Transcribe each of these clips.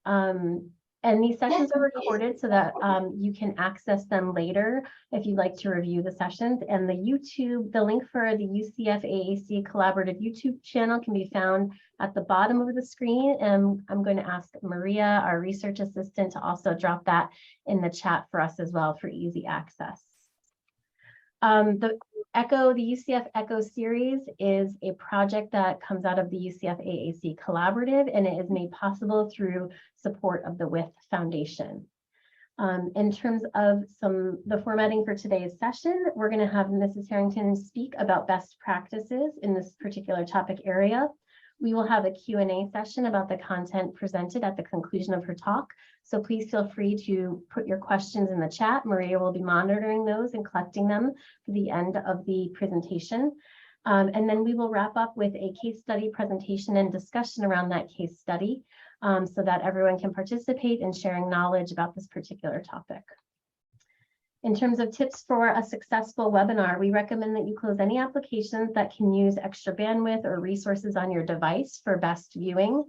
And these sessions are recorded so that you can access them later if you'd like to review the sessions. And the link for the UCF AAC Collaborative YouTube channel can be found at the bottom of the screen. And I'm going to ask Maria, our research assistant, to also drop that in the chat for us as well for easy access. The UCF ECHO series is a project that comes out of the UCF AAC Collaborative, and it is made possible through support of the WITH Foundation. In terms of the formatting for today's session, we're going to have Mrs. Harrington speak about best practices in this particular topic area. We will have a Q&A session about the content presented at the conclusion of her talk. So please feel free to put your questions in the chat. Maria will be monitoring those and collecting them for the end of the presentation. And then we will wrap up with a case study presentation and discussion around that case study so that everyone can participate in sharing knowledge about this particular topic. In terms of tips for a successful webinar, we recommend that you close any applications that can use extra bandwidth or resources on your device for best viewing.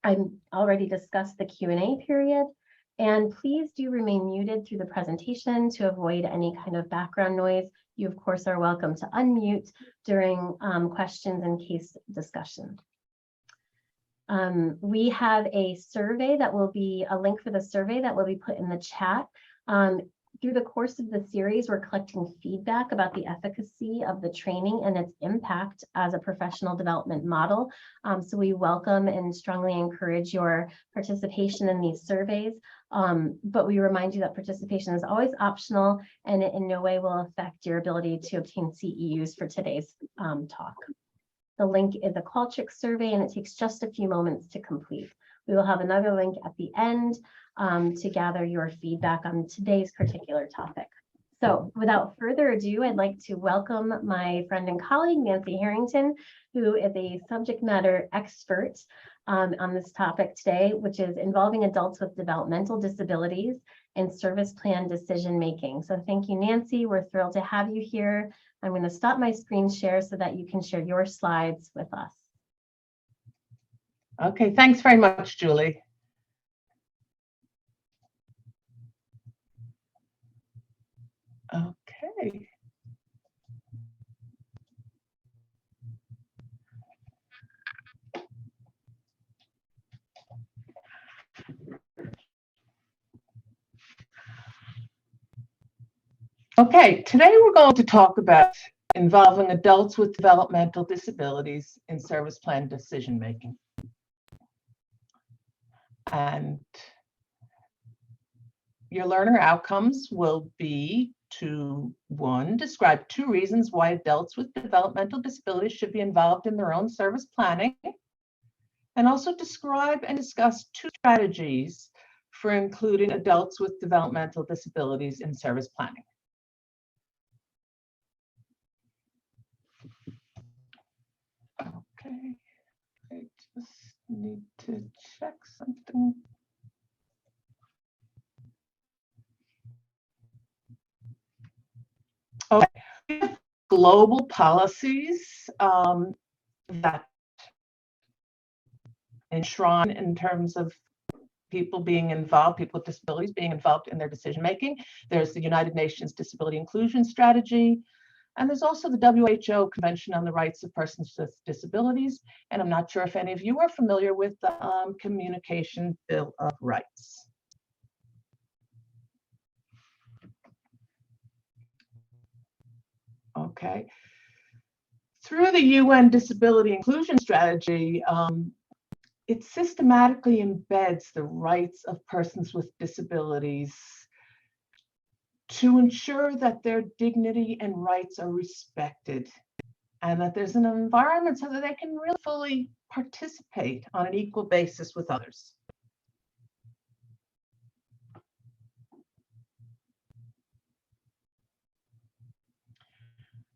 I've already discussed the Q&A period, and please do remain muted through the presentation to avoid any kind of background noise. You, of course, are welcome to unmute during questions and case discussion. We have a survey that will be a link for the survey that will be put in the chat. Through the course of the series, we're collecting feedback about the efficacy of the training and its impact as a professional development model. So we welcome and strongly encourage your participation in these surveys. But we remind you that participation is always optional and it in no way will affect your ability to obtain CEUs for today's talk. The link is a Qualtrics survey and it takes just a few moments to complete. We will have another link at the end to gather your feedback on today's particular topic. So without further ado, I'd like to welcome my friend and colleague, Nancy Harrington, who is a subject matter expert on this topic today, which is involving adults with developmental disabilities in service plan decision making. So thank you, Nancy. We're thrilled to have you here. I'm going to stop my screen share so that you can share your slides with us. Okay, thanks very much, Julie. Okay. Okay, today we're going to talk about involving adults with developmental disabilities in service plan decision making. And your learner outcomes will be to, 1, describe 2 reasons why adults with developmental disabilities should be involved in their own service planning, and also describe and discuss 2 strategies for including adults with developmental disabilities in service planning. Okay, I just need to check something. Okay, global policies that enshrine in terms of people being involved, people with disabilities being involved in their decision making. There's the United Nations Disability Inclusion Strategy, and there's also the WHO Convention on the Rights of Persons with Disabilities. And I'm not sure if any of you are familiar with the Communication Bill of Rights. Okay. Through the UN Disability Inclusion Strategy, it systematically embeds the rights of persons with disabilities to ensure that their dignity and rights are respected and that there's an environment so that they can really fully participate on an equal basis with others.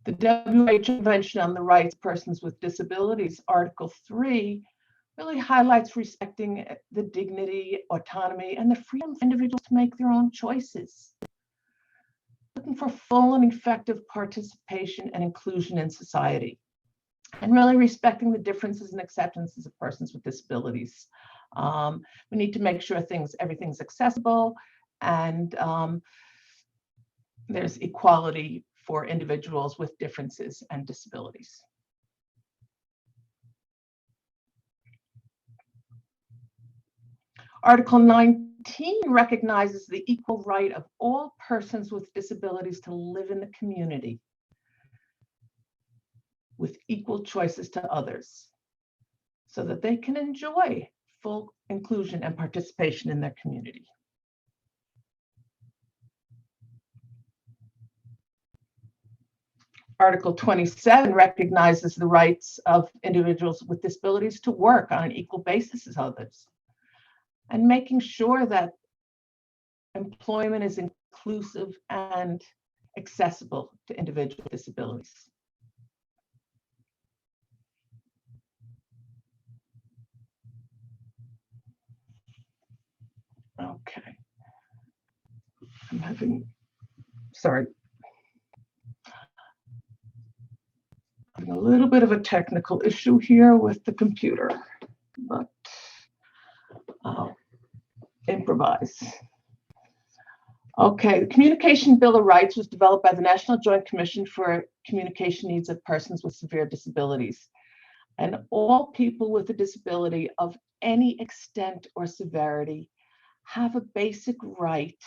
The WHO Convention on the Rights of Persons with Disabilities, Article 3, really highlights respecting the dignity, autonomy, and the freedom of individuals to make their own choices. Looking for full and effective participation and inclusion in society, and really respecting the differences and acceptances of persons with disabilities. We need to make sure everything's accessible, and there's equality for individuals with differences and disabilities. Article 19 recognizes the equal right of all persons with disabilities to live in the community with equal choices to others, so that they can enjoy full inclusion and participation in their community. Article 27 recognizes the rights of individuals with disabilities to work on an equal basis as others, and making sure that employment is inclusive and accessible to individuals with disabilities. Okay. I'm having a little bit of a technical issue here with the computer, but I'll improvise. Okay, the Communication Bill of Rights was developed by the National Joint Commission for Communication Needs of Persons with Severe Disabilities. And all people with a disability of any extent or severity have a basic right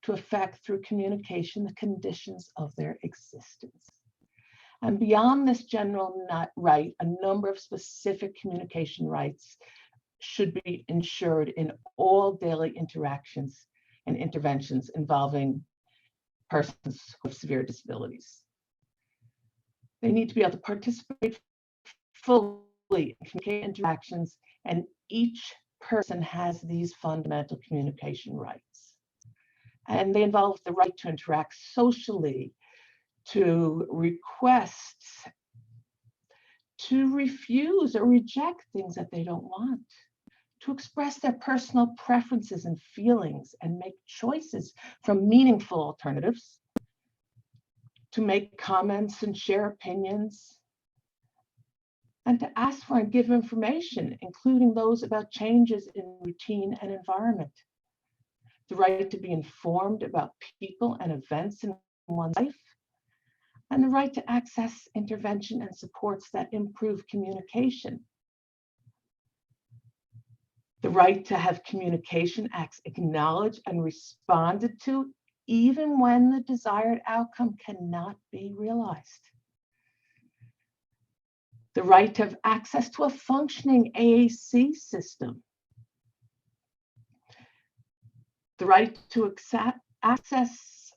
to affect through communication the conditions of their existence. And beyond this general right, a number of specific communication rights should be ensured in all daily interactions and interventions involving persons with severe disabilities. They need to be able to participate fully in communication interactions, and each person has these fundamental communication rights. And they involve the right to interact socially, to request, to refuse or reject things that they don't want, to express their personal preferences and feelings and make choices from meaningful alternatives, to make comments and share opinions, and to ask for and give information, including those about changes in routine and environment. The right to be informed about people and events in one's life, and the right to access intervention and supports that improve communication. The right to have communication acts acknowledged and responded to, even when the desired outcome cannot be realized. The right to have access to a functioning AAC system. The right to access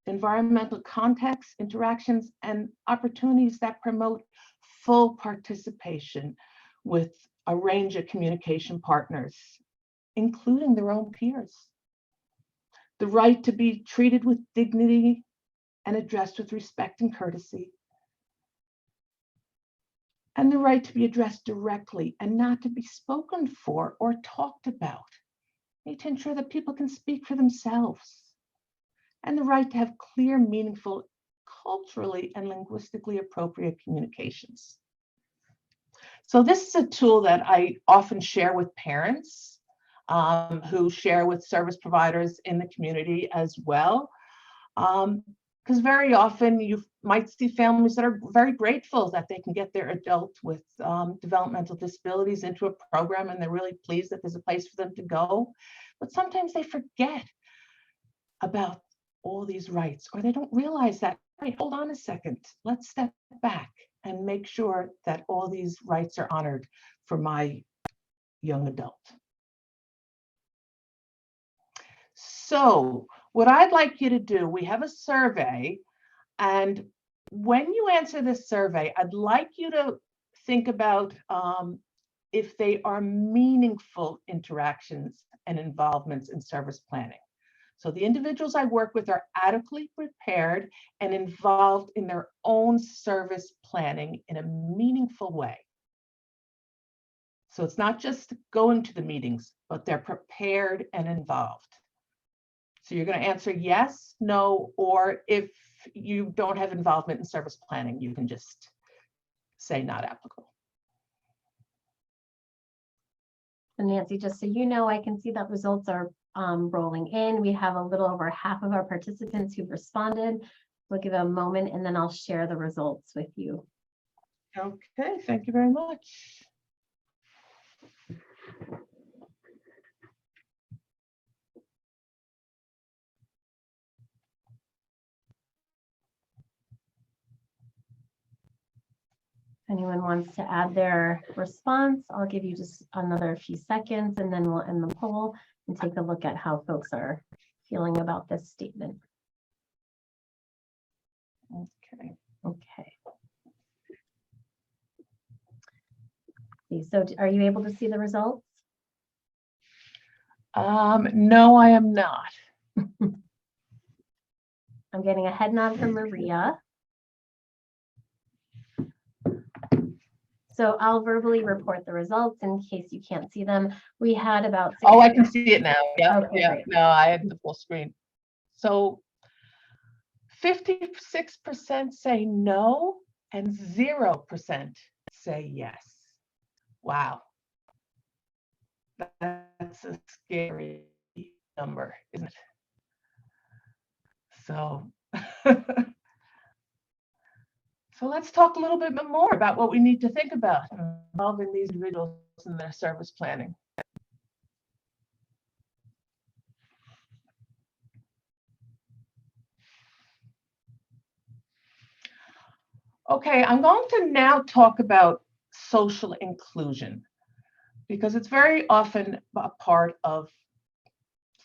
environmental contexts, interactions, and opportunities that promote full participation with a range of communication partners, including their own peers. The right to be treated with dignity and addressed with respect and courtesy. And the right to be addressed directly and not to be spoken for or talked about. We need to ensure that people can speak for themselves. And the right to have clear, meaningful, culturally and linguistically appropriate communications. So this is a tool that I often share with parents who share with service providers in the community as well. Because very often you might see families that are very grateful that they can get their adult with developmental disabilities into a program, and they're really pleased that there's a place for them to go. But sometimes they forget about all these rights, or they don't realize that, wait, hold on a second, let's step back and make sure that all these rights are honored for my young adult. So what I'd like you to do, we have a survey, and when you answer this survey, I'd like you to think about if they are meaningful interactions and involvements in service planning. So the individuals I work with are adequately prepared and involved in their own service planning in a meaningful way. So it's not just going to the meetings, but they're prepared and involved. So you're going to answer yes, no, or if you don't have involvement in service planning, you can just say not applicable. And Nancy, just so you know, I can see that results are rolling in. We have a little over half of our participants who've responded. We'll give a moment and then I'll share the results with you. Okay, thank you very much. If anyone wants to add their response, I'll give you just another few seconds and then we'll end the poll and take a look at how folks are feeling about this statement. Okay. Okay. So are you able to see the results? No, I am not. I'm getting a head nod from Maria. So I'll verbally report the results in case you can't see them. We had about Oh, I can see it now. Yeah, Okay, yeah. great. No, I had the full screen. So 56% say no and 0% say yes. Wow. That's a scary number, isn't it? So, so let's talk a little bit more about what we need to think about involving these individuals in their service planning. Okay, I'm going to now talk about social inclusion because it's very often a part of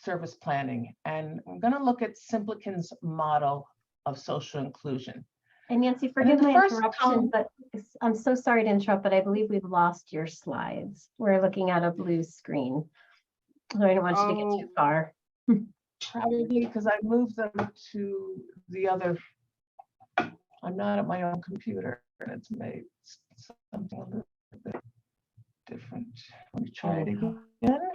service planning. And I'm going to look at Simpleton's model of social inclusion. And Nancy, forgive the my first interruption, but I'm so sorry to interrupt, but I believe we've lost your slides. We're looking at a blue screen. So I don't want you to get too far. Probably because I moved them to the other. I'm not at my own computer and it's made something a little bit different. Let me try it again.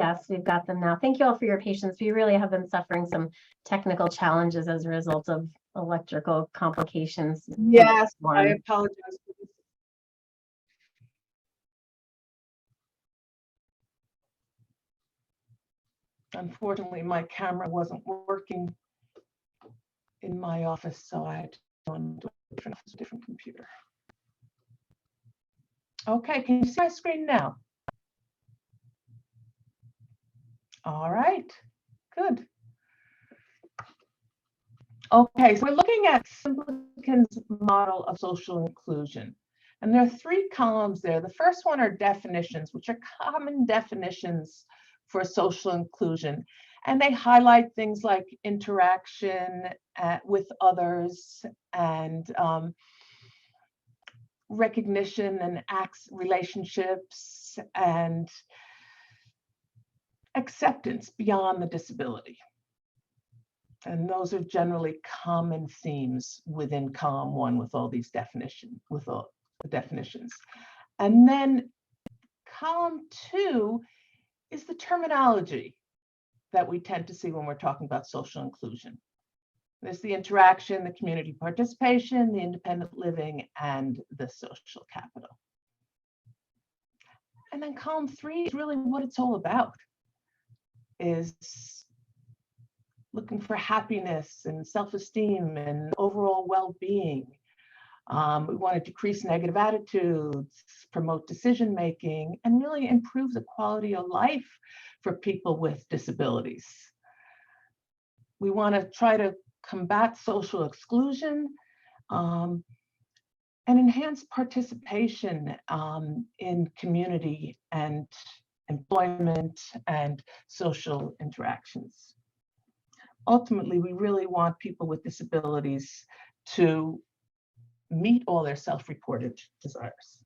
Yes, we've got them now. Thank you all for your patience. We really have been suffering some technical challenges as a result of electrical complications. Yes, I apologize for this. Unfortunately, my camera wasn't working in my office, so I had to go into a different computer. Okay, can you see my screen now? All right, good. Okay, so we're looking at Simpleton's model of social inclusion. And there are 3 columns there. The first one are definitions, which are common definitions for social inclusion. And they highlight things like interaction with others and recognition and relationships and acceptance beyond the disability. And those are generally common themes within column 1 with all these definitions, with all the definitions. And then column 2 is the terminology that we tend to see when we're talking about social inclusion. There's the interaction, the community participation, the independent living, and the social capital. And then column 3 is really what it's all about, is looking for happiness and self-esteem and overall well-being. We want to decrease negative attitudes, promote decision-making, and really improve the quality of life for people with disabilities. We want to try to combat social exclusion and enhance participation in community and employment and social interactions. Ultimately, we really want people with disabilities to meet all their self-reported desires.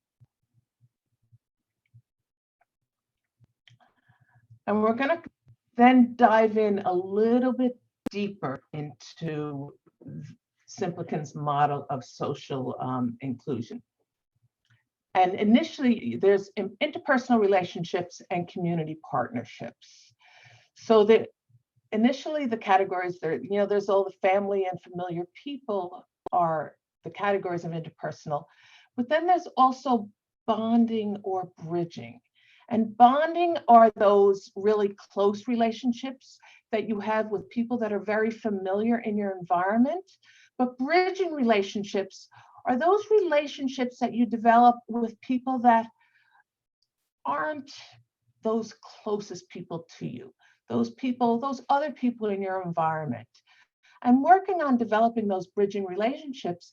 And we're going to then dive in a little bit deeper into Simpleton's model of social inclusion. And initially, there's interpersonal relationships and community partnerships. So that initially the categories there, there's all the family and familiar people are the categories of interpersonal, but then there's also bonding or bridging. And bonding are those really close relationships that you have with people that are very familiar in your environment. But bridging relationships are those relationships that you develop with people that aren't those closest people to you, those other people in your environment. And working on developing those bridging relationships,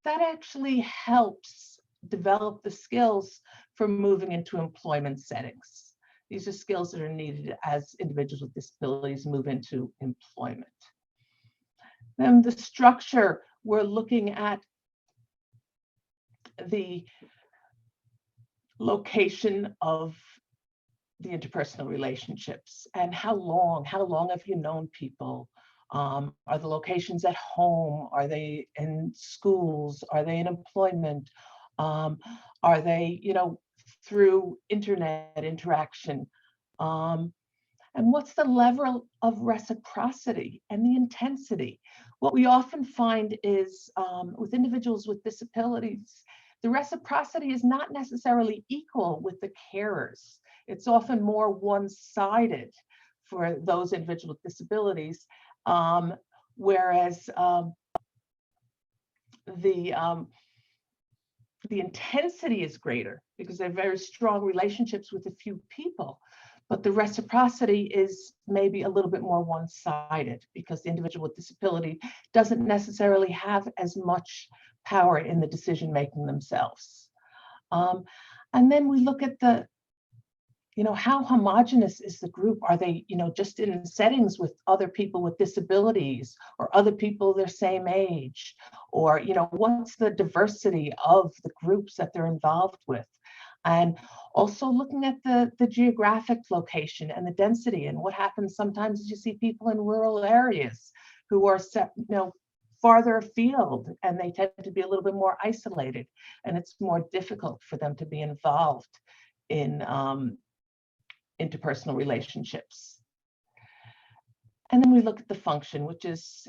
that actually helps develop the skills for moving into employment settings. These are skills that are needed as individuals with disabilities move into employment. Then the structure, we're looking at the location of the interpersonal relationships and how long have you known people? Are the locations at home? Are they in schools? Are they in employment? Are they, through internet interaction? And what's the level of reciprocity and the intensity? What we often find is with individuals with disabilities, the reciprocity is not necessarily equal with the carers. It's often more one-sided for those individuals with disabilities, whereas the intensity is greater because they're very strong relationships with a few people. But the reciprocity is maybe a little bit more one-sided because the individual with disability doesn't necessarily have as much power in the decision-making themselves. And then we look at the, how homogenous is the group? Are they, just in settings with other people with disabilities or other people their same age? Or, what's the diversity of the groups that they're involved with? And also looking at the geographic location and the density, and what happens sometimes is you see people in rural areas who are set, farther afield, and they tend to be a little bit more isolated, and it's more difficult for them to be involved in interpersonal relationships. And then we look at the function, which is,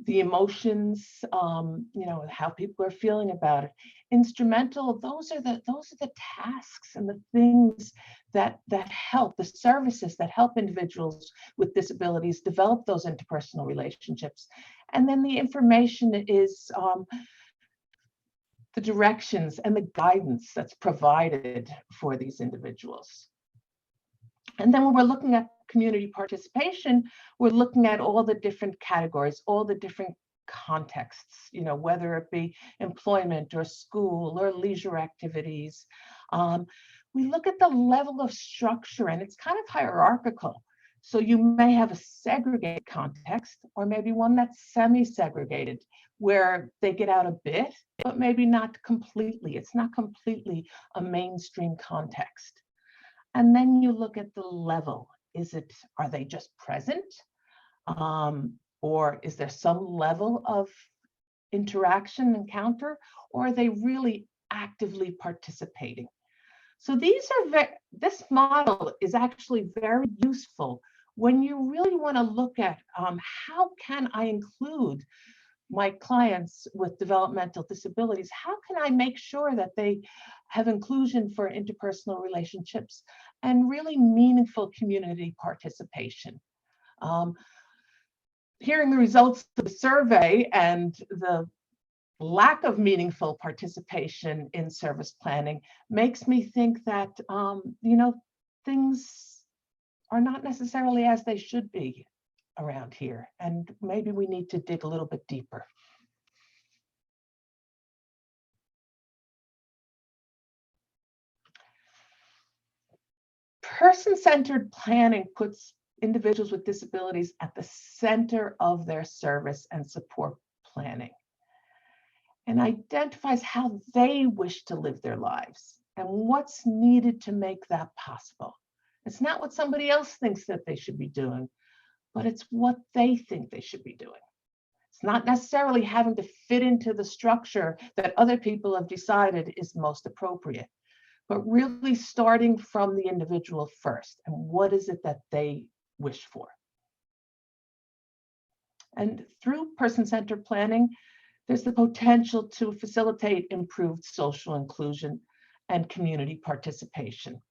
the emotions, how people are feeling about it. Instrumental, those are the tasks and the things that help, the services that help individuals with disabilities develop those interpersonal relationships. And then the information is the directions and the guidance that's provided for these individuals. And then when we're looking at community participation, we're looking at all the different categories, all the different contexts, whether it be employment or school or leisure activities. We look at the level of structure, and it's kind of hierarchical. So you may have a segregated context or maybe one that's semi-segregated, where they get out a bit, but maybe not completely. It's not completely a mainstream context. And then you look at the level. Are they just present? Or is there some level of interaction, encounter, or are they really actively participating? So this model is actually very useful when you really want to look at how can I include my clients with developmental disabilities? How can I make sure that they have inclusion for interpersonal relationships and really meaningful community participation? Hearing the results of the survey and the lack of meaningful participation in service planning makes me think that, things are not necessarily as they should be around here, and maybe we need to dig a little bit deeper. Person-centered planning puts individuals with disabilities at the center of their service and support planning, and identifies how they wish to live their lives and what's needed to make that possible. It's not what somebody else thinks that they should be doing, but it's what they think they should be doing. It's not necessarily having to fit into the structure that other people have decided is most appropriate, but really starting from the individual first. And what is it that they wish for? And through person-centered planning, there's the potential to facilitate improved social inclusion and community participation.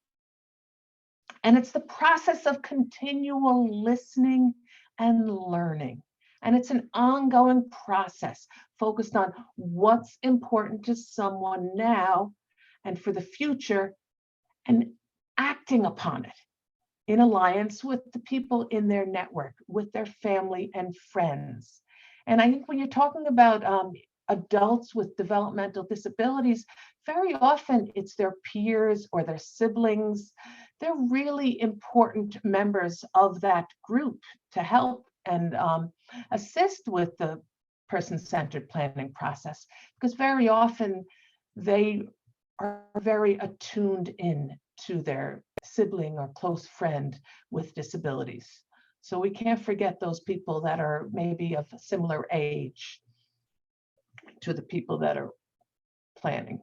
And it's the process of continual listening and learning. And it's an ongoing process focused on what's important to someone now and for the future, and acting upon it in alliance with the people in their network, with their family and friends. And I think when you're talking about adults with developmental disabilities, very often it's their peers or their siblings. They're really important members of that group to help and assist with the person-centered planning process, because very often they are very attuned in to their sibling or close friend with disabilities. So we can't forget those people that are maybe of a similar age to the people that are planning.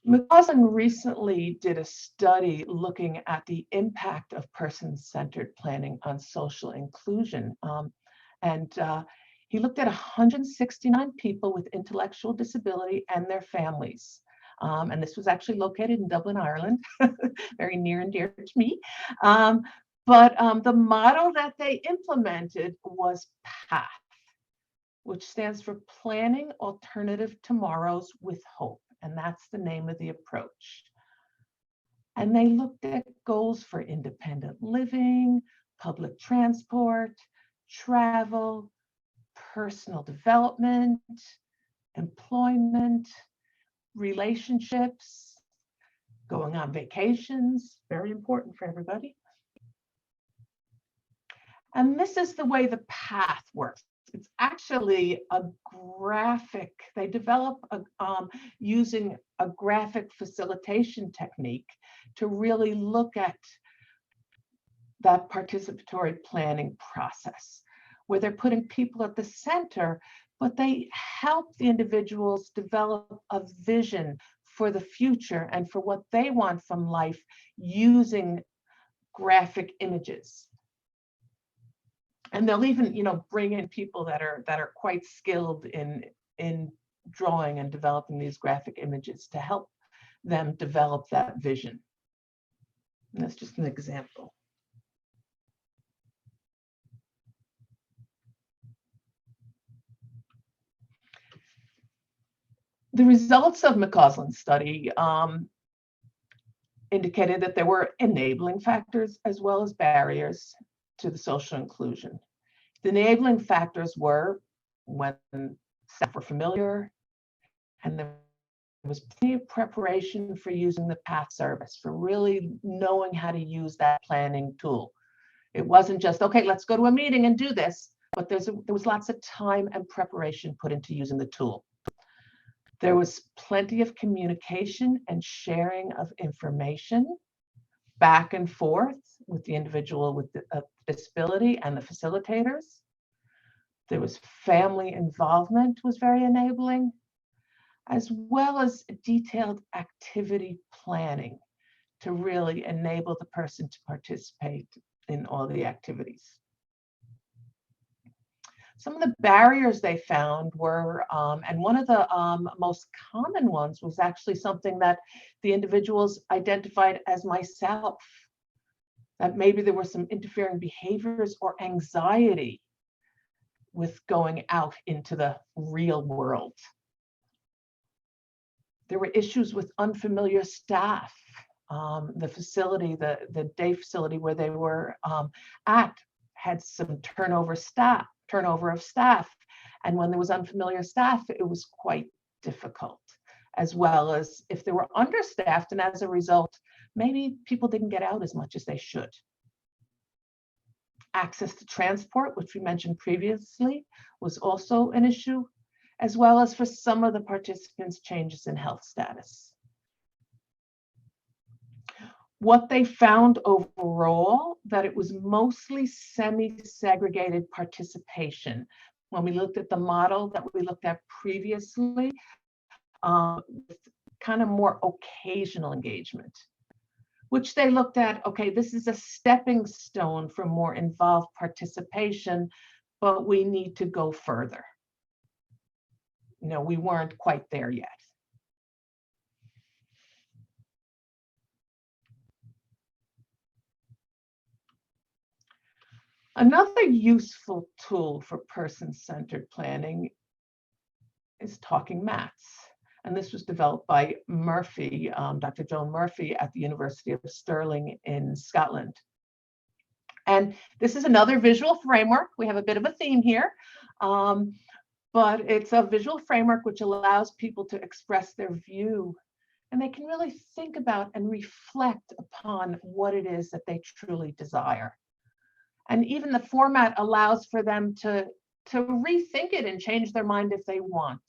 McCausland recently did a study looking at the impact of person-centered planning on social inclusion. He looked at 169 people with intellectual disability and their families. And this was actually located in Dublin, Ireland, very near and dear to me. But the model that they implemented was PATH, which stands for Planning Alternative Tomorrows with Hope. And that's the name of the approach. And they looked at goals for independent living, public transport, travel, personal development, employment, relationships, going on vacations, very important for everybody. And this is the way the PATH works. It's actually a graphic. They develop using a graphic facilitation technique to really look at that participatory planning process, where they're putting people at the center, but they help the individuals develop a vision for the future and for what they want from life using graphic images. And they'll even, bring in people that are quite skilled in drawing and developing these graphic images to help them develop that vision. And that's just an example. The results of McCausland's study indicated that there were enabling factors as well as barriers to the social inclusion. The enabling factors were when staff were familiar, and there was plenty of preparation for using the PATH service, for really knowing how to use that planning tool. It wasn't just, okay, let's go to a meeting and do this, but there was lots of time and preparation put into using the tool. There was plenty of communication and sharing of information back and forth with the individual with the disability and the facilitators. There was family involvement, was very enabling, as well as detailed activity planning to really enable the person to participate in all the activities. Some of the barriers they found were, and one of the most common ones was actually something that the individuals identified as myself, that maybe there were some interfering behaviors or anxiety with going out into the real world. There were issues with unfamiliar staff. The facility, the day facility where they were at, had some turnover of staff. And when there was unfamiliar staff, it was quite difficult, as well as if they were understaffed, and as a result, maybe people didn't get out as much as they should. Access to transport, which we mentioned previously, was also an issue, as well as for some of the participants, changes in health status. What they found overall, that it was mostly semi-segregated participation. When we looked at the model that we looked at previously, with kind of more occasional engagement, which they looked at, okay, this is a stepping stone for more involved participation, but we need to go further. We weren't quite there yet. Another useful tool for person-centered planning is talking maths. And this was developed by Murphy, Dr. Joan Murphy at the University of Stirling in Scotland. And this is another visual framework. We have a bit of a theme here, but it's a visual framework which allows people to express their view, and they can really think about and reflect upon what it is that they truly desire. And even the format allows for them to rethink it and change their mind if they want.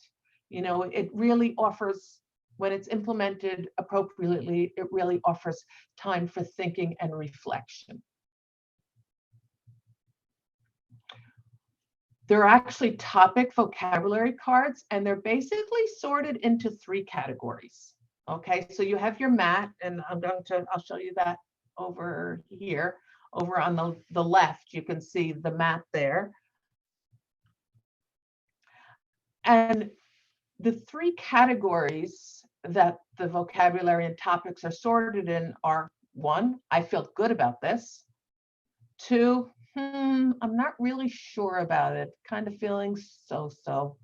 You know, it really offers, when it's implemented appropriately, it really offers time for thinking and reflection. There are actually topic vocabulary cards, and they're basically sorted into 3 categories. Okay, so you have your mat, and I'll show you that over here. Over on the left, you can see the mat there. And the 3 categories that the vocabulary and topics are sorted in are: 1, I feel good about this. 2, I'm not really sure about it, kind of feeling so-so.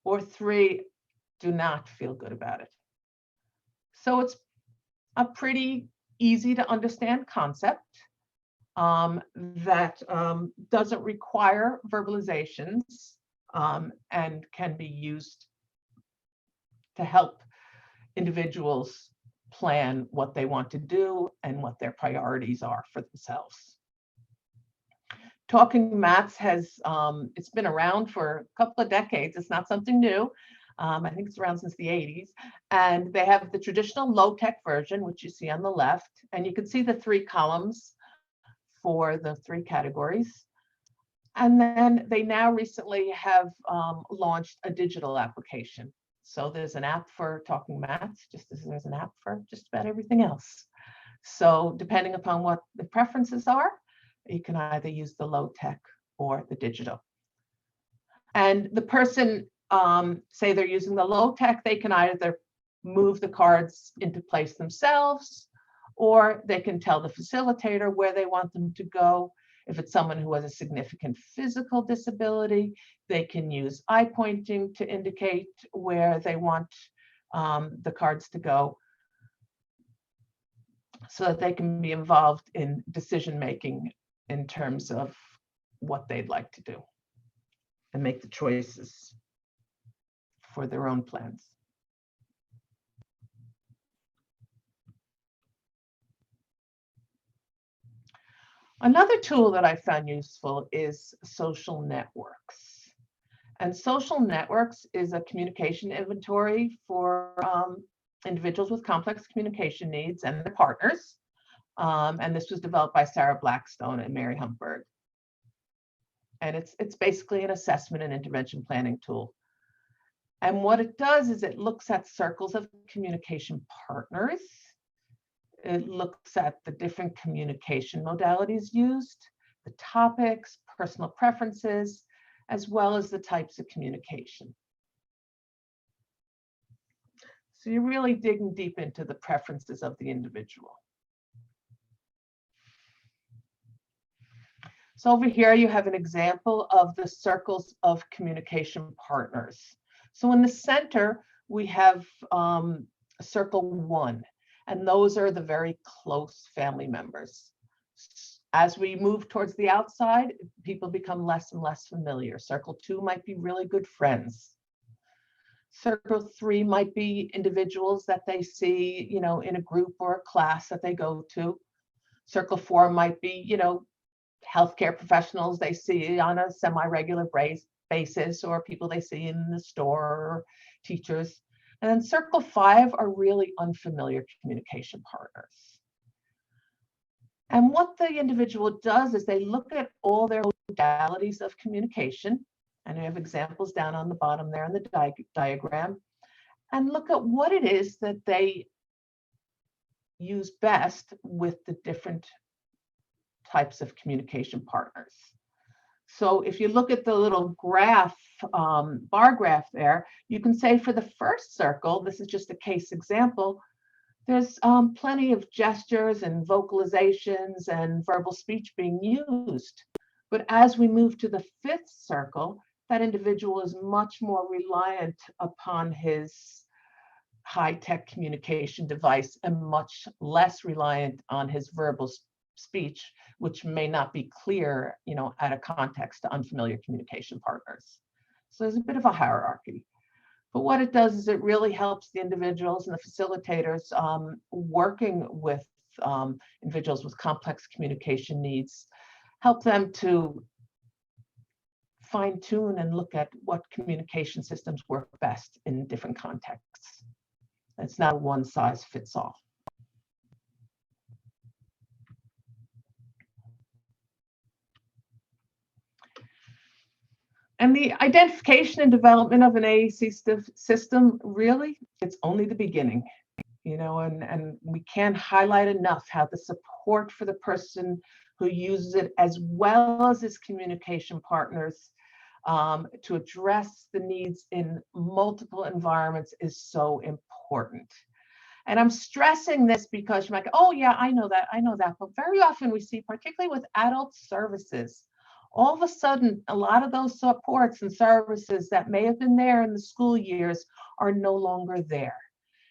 Or 3, do not feel good about it. So it's a pretty easy to understand concept that doesn't require verbalizations and can be used to help individuals plan what they want to do and what their priorities are for themselves. Talking Maths has, it's been around for a couple of decades. It's not something new. I think it's around since the 80s. And they have the traditional low-tech version, which you see on the left. And you can see the 3 columns for the 3 categories. And then they now recently have launched a digital application. So there's an app for Talking Maths, just as there's an app for just about everything else. So depending upon what the preferences are, you can either use the low tech or the digital. And the person, say they're using the low tech, they can either move the cards into place themselves, or they can tell the facilitator where they want them to go. If it's someone who has a significant physical disability, they can use eye pointing to indicate where they want the cards to go, so that they can be involved in decision making in terms of what they'd like to do and make the choices for their own plans. Another tool that I found useful is social networks. And social networks is a communication inventory for individuals with complex communication needs and their partners. And this was developed by Sarah Blackstone and Mary Humpberg. And it's basically an assessment and intervention planning tool. And what it does is it looks at circles of communication partners. It looks at the different communication modalities used, the topics, personal preferences, as well as the types of communication. So you're really digging deep into the preferences of the individual. So over here, you have an example of the circles of communication partners. So in the center, we have circle 1, and those are the very close family members. As we move towards the outside, people become less and less familiar. Circle 2 might be really good friends. Circle 3 might be individuals that they see, you know, in a group or a class that they go to. Circle 4 might be, you know, healthcare professionals they see on a semi-regular basis, or people they see in the store, or teachers. And then circle 5 are really unfamiliar communication partners. And what the individual does is they look at all their modalities of communication, and we have examples down on the bottom there in the diagram, and look at what it is that they use best with the different types of communication partners. So if you look at the little graph, bar graph there, you can say for the first circle, this is just a case example, there's plenty of gestures and vocalizations and verbal speech being used. But as we move to the fifth circle, that individual is much more reliant upon his high-tech communication device and much less reliant on his verbal speech, which may not be clear, at a context to unfamiliar communication partners. So there's a bit of a hierarchy. But what it does is it really helps the individuals and the facilitators working with individuals with complex communication needs, help them to fine-tune and look at what communication systems work best in different contexts. It's not a one-size-fits-all. And the identification and development of an AAC system, really, it's only the beginning, and we can't highlight enough how the support for the person who uses it, as well as his communication partners, to address the needs in multiple environments is so important. And I'm stressing this because you might go, oh yeah, I know that. But very often we see, particularly with adult services, all of a sudden, a lot of those supports and services that may have been there in the school years are no longer there.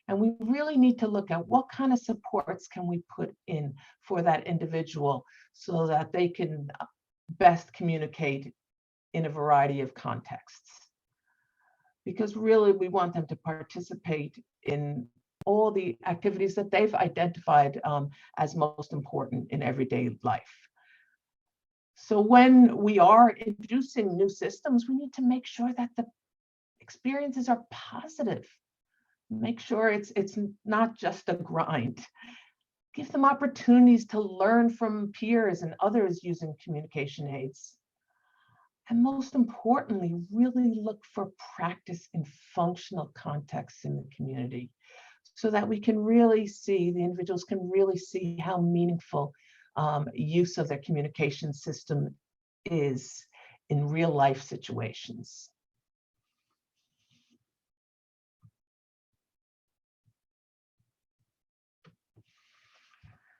And we really need to look at what kind of supports can we put in for that individual so that they can best communicate in a variety of contexts. Because really, we want them to participate in all the activities that they've identified as most important in everyday life. So when we are introducing new systems, we need to make sure that the experiences are positive. Make sure it's not just a grind. Give them opportunities to learn from peers and others using communication aids. And most importantly, really look for practice in functional contexts in the community so that we can really see, the individuals can really see how meaningful use of their communication system is in real life situations.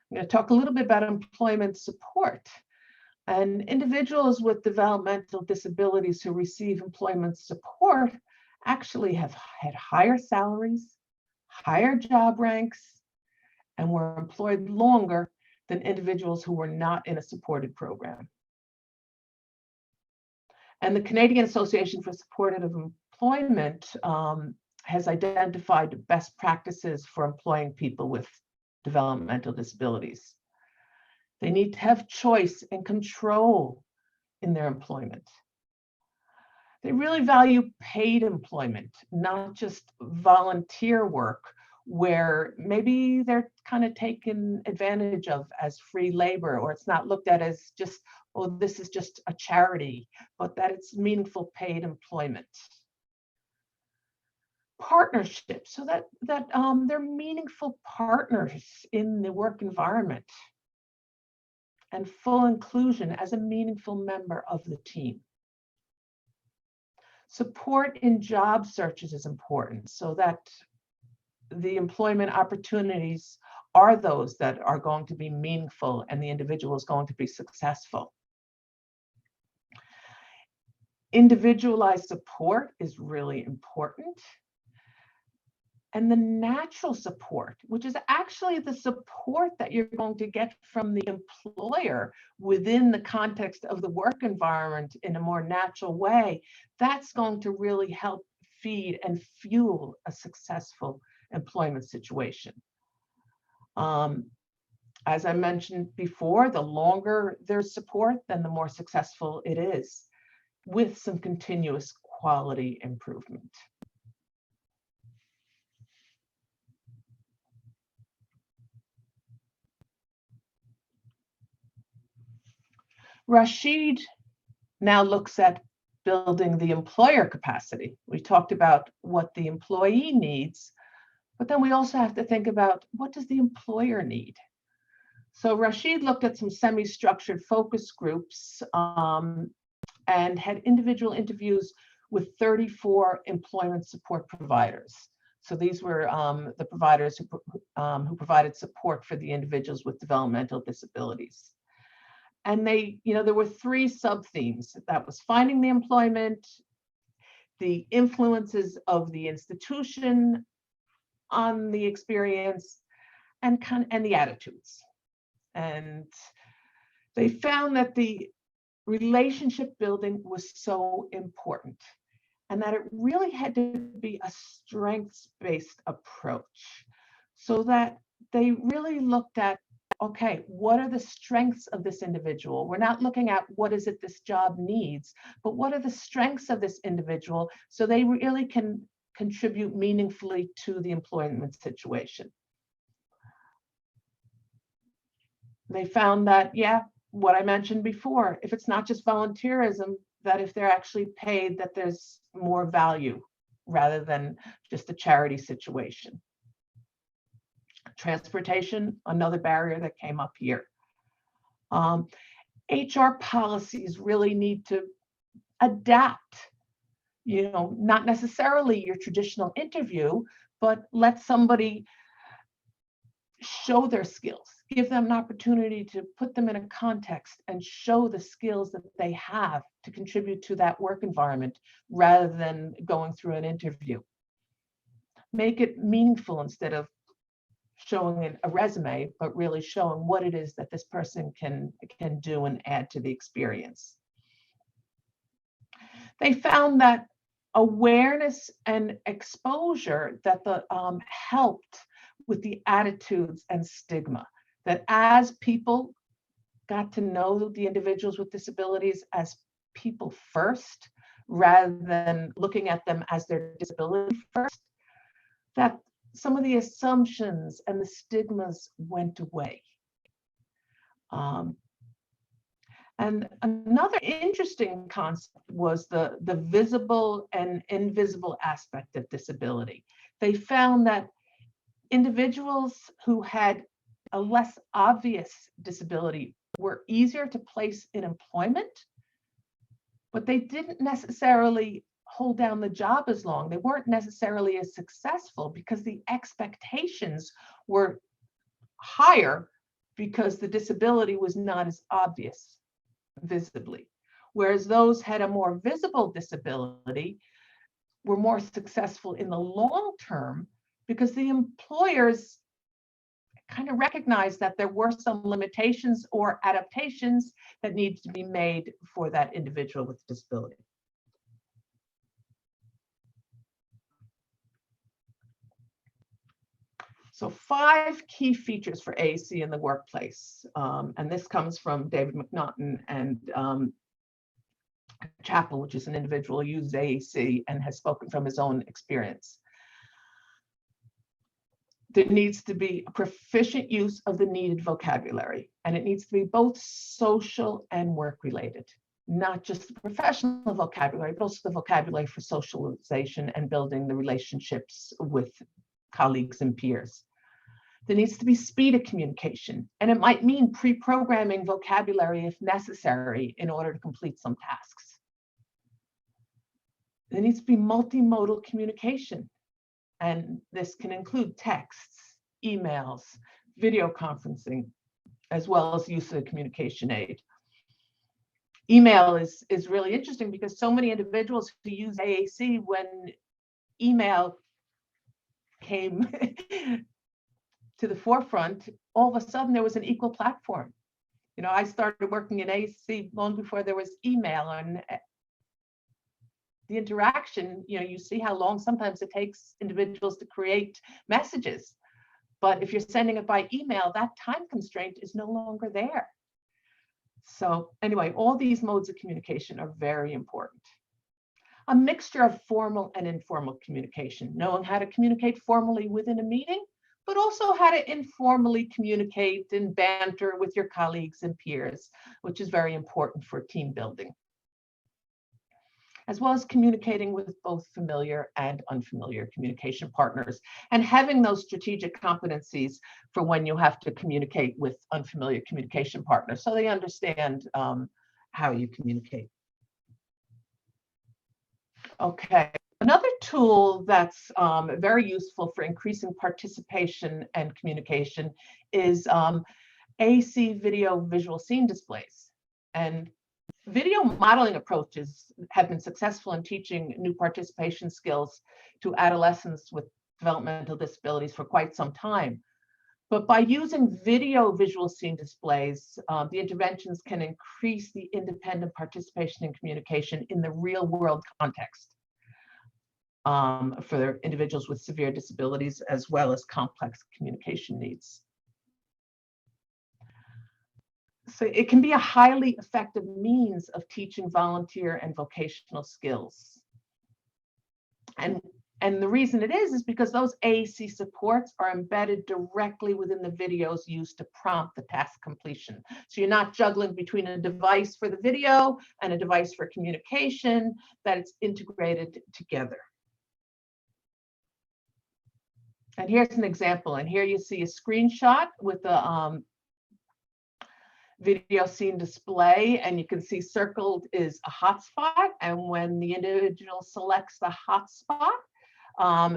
I'm going to talk a little bit about employment support. And individuals with developmental disabilities who receive employment support actually have had higher salaries, higher job ranks, and were employed longer than individuals who were not in a supported program. And the Canadian Association for Supportive Employment has identified best practices for employing people with developmental disabilities. They need to have choice and control in their employment. They really value paid employment, not just volunteer work, where maybe they're kind of taken advantage of as free labor, or it's not looked at as just, oh, this is just a charity, but that it's meaningful paid employment. Partnerships, so that they're meaningful partners in the work environment, and full inclusion as a meaningful member of the team. Support in job searches is important so that the employment opportunities are those that are going to be meaningful and the individual is going to be successful. Individualized support is really important. And the natural support, which is actually the support that you're going to get from the employer within the context of the work environment in a more natural way, that's going to really help feed and fuel a successful employment situation. As I mentioned before, the longer there's support, then the more successful it is, with some continuous quality improvement. Rashid now looks at building the employer capacity. We talked about what the employee needs, but then we also have to think about what does the employer need? So Rashid looked at some semi-structured focus groups and had individual interviews with 34 employment support providers. So these were the providers who provided support for the individuals with developmental disabilities. And there were 3 sub-themes. That was finding the employment, the influences of the institution on the experience, and the attitudes. And they found that the relationship building was so important, and that it really had to be a strengths-based approach, so that they really looked at, okay, what are the strengths of this individual? We're not looking at what is it this job needs, but what are the strengths of this individual, so they really can contribute meaningfully to the employment situation. They found that, yeah, what I mentioned before, if it's not just volunteerism, that if they're actually paid, that there's more value rather than just a charity situation. Transportation, another barrier that came up here. HR policies really need to adapt, not necessarily your traditional interview, but let somebody show their skills, give them an opportunity to put them in a context and show the skills that they have to contribute to that work environment rather than going through an interview. Make it meaningful instead of showing a resume, but really showing what it is that this person can do and add to the experience. They found that awareness and exposure that helped with the attitudes and stigma, that as people got to know the individuals with disabilities as people first, rather than looking at them as their disability first, that some of the assumptions and the stigmas went away. And another interesting concept was the visible and invisible aspect of disability. They found that individuals who had a less obvious disability were easier to place in employment, but they didn't necessarily hold down the job as long. They weren't necessarily as successful because the expectations were higher because the disability was not as obvious visibly. Whereas those had a more visible disability were more successful in the long term because the employers kind of recognized that there were some limitations or adaptations that needed to be made for that individual with disability. So 5 key features for AAC in the workplace. And this comes from David McNaughton and Chappell, which is an individual who used AAC and has spoken from his own experience. There needs to be a proficient use of the needed vocabulary, and it needs to be both social and work related, not just the professional vocabulary, but also the vocabulary for socialization and building the relationships with colleagues and peers. There needs to be speed of communication, and it might mean pre-programming vocabulary if necessary in order to complete some tasks. There needs to be multimodal communication, and this can include texts, emails, video conferencing, as well as use of communication aid. Email is really interesting because so many individuals who use AAC, when email came to the forefront, all of a sudden there was an equal platform. I started working in AAC long before there was email, and the interaction, you see how long sometimes it takes individuals to create messages. But if you're sending it by email, that time constraint is no longer there. So anyway, all these modes of communication are very important. A mixture of formal and informal communication, knowing how to communicate formally within a meeting, but also how to informally communicate and banter with your colleagues and peers, which is very important for team building, as well as communicating with both familiar and unfamiliar communication partners, and having those strategic competencies for when you have to communicate with unfamiliar communication partners, so they understand how you communicate. Okay, another tool that's very useful for increasing participation and communication is AC video visual scene displays. And video modeling approaches have been successful in teaching new participation skills to adolescents with developmental disabilities for quite some time. But by using video visual scene displays, the interventions can increase the independent participation and communication in the real world context for individuals with severe disabilities, as well as complex communication needs. So it can be a highly effective means of teaching volunteer and vocational skills. And the reason it is because those AAC supports are embedded directly within the videos used to prompt the task completion. So you're not juggling between a device for the video and a device for communication, that it's integrated together. And here's an example. And here you see a screenshot with the video scene display, and you can see circled is a hotspot. And when the individual selects the hotspot,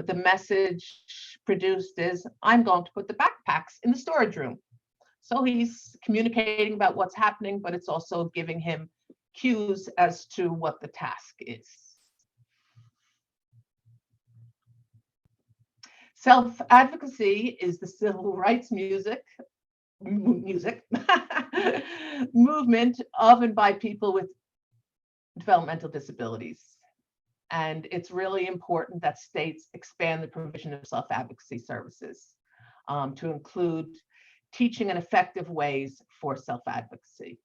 the message produced is, I'm going to put the backpacks in the storage room. So he's communicating about what's happening, but it's also giving him cues as to what the task is. Self-advocacy is the civil rights movement of and by people with developmental disabilities. And it's really important that states expand the provision of self-advocacy services to include teaching and effective ways for self-advocacy.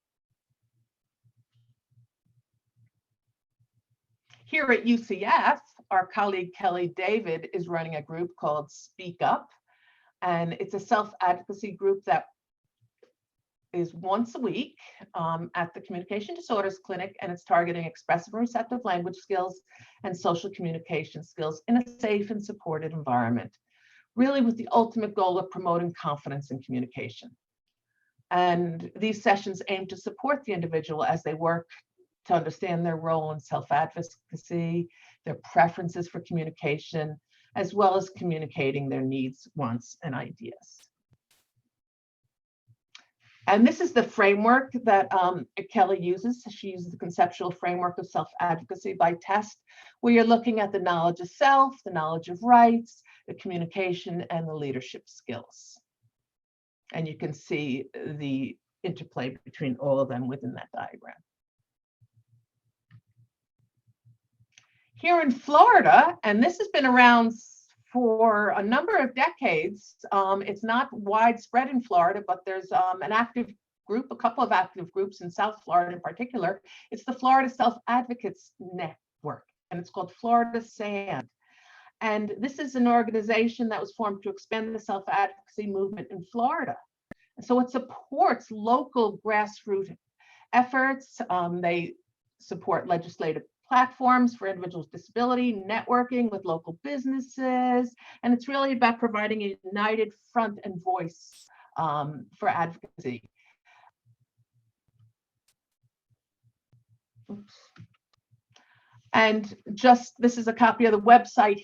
Here at UCF, our colleague Kelly David is running a group called Speak Up, and it's a self-advocacy group that is once a week at the Communication Disorders Clinic, and it's targeting expressive and receptive language skills and social communication skills in a safe and supported environment, really with the ultimate goal of promoting confidence in communication. And these sessions aim to support the individual as they work to understand their role in self-advocacy, their preferences for communication, as well as communicating their needs, wants, and ideas. And this is the framework that Kelly uses. She uses the conceptual framework of self-advocacy by test, where you're looking at the knowledge of self, the knowledge of rights, the communication, and the leadership skills. And you can see the interplay between all of them within that diagram. Here in Florida, and this has been around for a number of decades, it's not widespread in Florida, but there's an active group, a couple of active groups in South Florida in particular. It's the Florida Self-Advocates Network, and it's called Florida SAND. And this is an organization that was formed to expand the self-advocacy movement in Florida. And so it supports local grassroots efforts. They support legislative platforms for individuals with disability, networking with local businesses, and it's really about providing a united front and voice for advocacy. Oops. And just, this is a copy of the website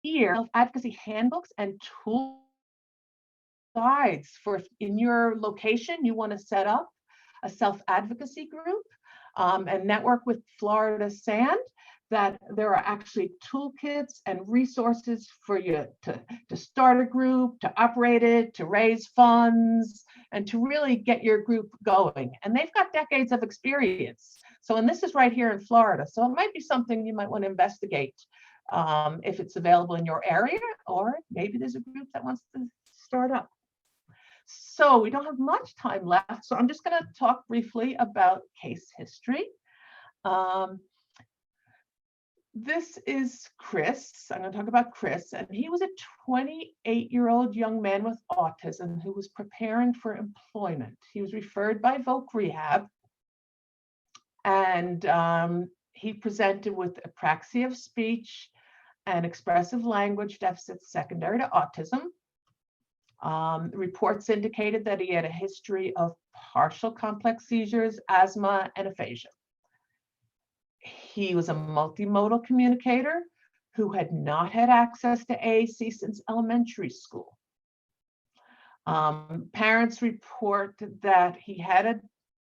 here, advocacy handbooks and tool guides for in your location you want to set up a self-advocacy group and network with Florida SAND, that there are actually toolkits and resources for you to start a group, to operate it, to raise funds, and to really get your group going. And they've got decades of experience. So, and this is right here in Florida. So it might be something you might want to investigate if it's available in your area, or maybe there's a group that wants to start up. So we don't have much time left, so I'm just going to talk briefly about case history. This is Chris. I'm going to talk about Chris, and he was a 28-year-old young man with autism who was preparing for employment. He was referred by Voc Rehab, and he presented with apraxia of speech and expressive language deficits secondary to autism. Reports indicated that he had a history of partial complex seizures, asthma, and aphasia. He was a multimodal communicator who had not had access to AAC since elementary school. Parents report that he had a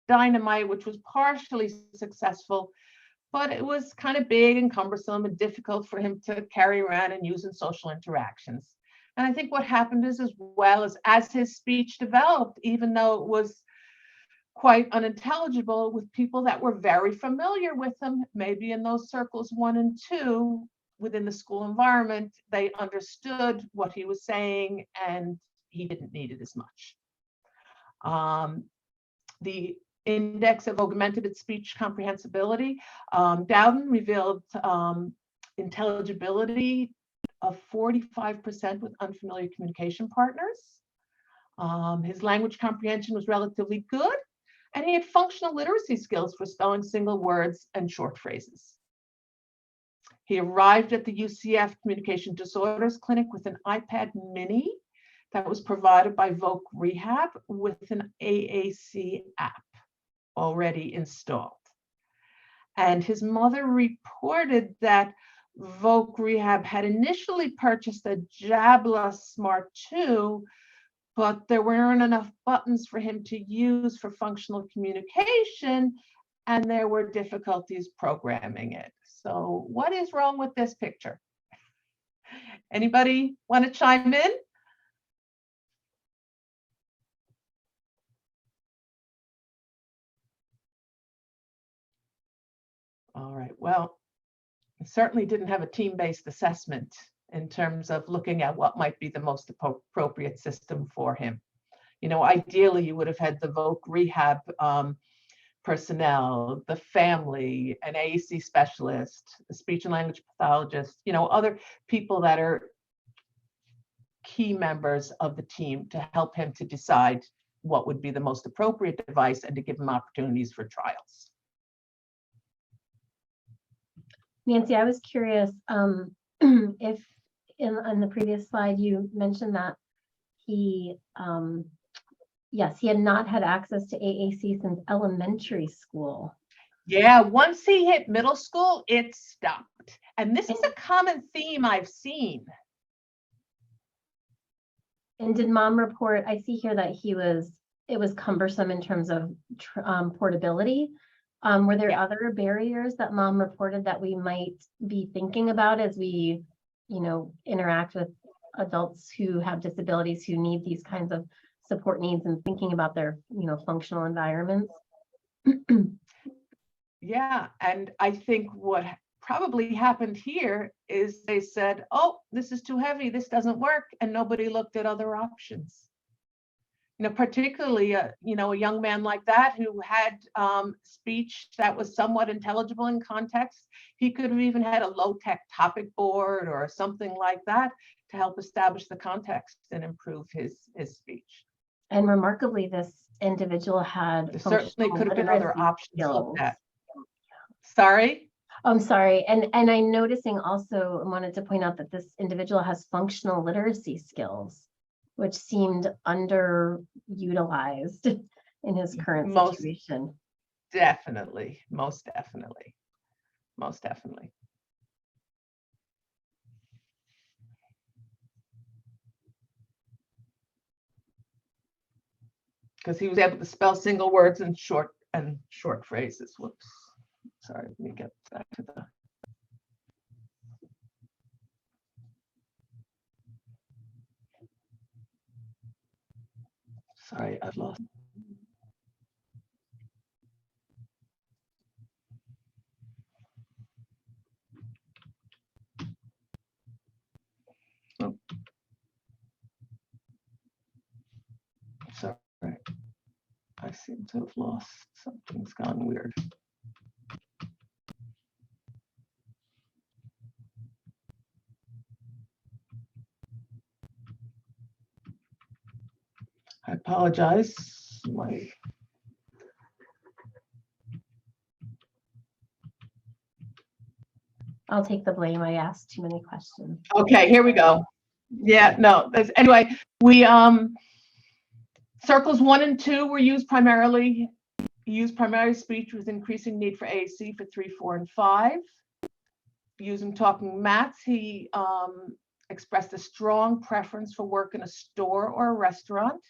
dynamite, which was partially successful, but it was kind of big and cumbersome and difficult for him to carry around and use in social interactions. And I think what happened is, as his speech developed, even though it was quite unintelligible, with people that were very familiar with him, maybe in those circles 1 and 2 within the school environment, they understood what he was saying and he didn't need it as much. The Index of Augmented Speech Comprehensibility, Dowden revealed intelligibility of 45% with unfamiliar communication partners. His language comprehension was relatively good, and he had functional literacy skills for spelling single words and short phrases. He arrived at the UCF Communication Disorders Clinic with an iPad mini that was provided by Voc Rehab with an AAC app already installed. And his mother reported that Voc Rehab had initially purchased a Jabla Smart 2, but there weren't enough buttons for him to use for functional communication, and there were difficulties programming it. So what is wrong with this picture? Anybody want to chime in? All right, well, I certainly didn't have a team-based assessment in terms of looking at what might be the most appropriate system for him. You know, ideally, you would have had the Voc Rehab personnel, the family, an AAC specialist, a speech and language pathologist, you know, other people that are key members of the team to help him to decide what would be the most appropriate device and to give him opportunities for trials. Nancy, I was curious if on the previous slide you mentioned that he, yes, he had not had access to AAC since elementary school. Yeah, once he hit middle school, it stopped. And this is a common theme I've seen. And did mom report, I see here that it was cumbersome in terms of portability. Were there other barriers that mom reported that we might be thinking about as we, you know, interact with adults who have disabilities who need these kinds of support needs and thinking about their, you know, functional environments? Yeah, and I think what probably happened here is they said, oh, this is too heavy, this doesn't work, and nobody looked at other options. You know, particularly, you know, a young man like that who had speech that was somewhat intelligible in context, he could have even had a low-tech topic board or something like that to help establish the context and improve his speech. And remarkably, this individual had There certainly could have been other literacy options skills. looked at. Sorry? I'm sorry. And I'm noticing also, I wanted to point out that this individual has functional literacy skills, which seemed underutilized in his current situation. Definitely, most definitely, most definitely. Because he was able to spell single words and short phrases. Whoops. Sorry, let me get back to the. Sorry, I've lost. Oh. Sorry, I seem to have lost. Something's gone weird. I apologize. I'll take the blame. I asked too many questions. Okay, here we go. Yeah, no. Anyway, we circles 1 and 2 were used primary speech with increasing need for AAC for 3, 4, and 5. using talking mats, he expressed a strong preference for work in a store or a restaurant.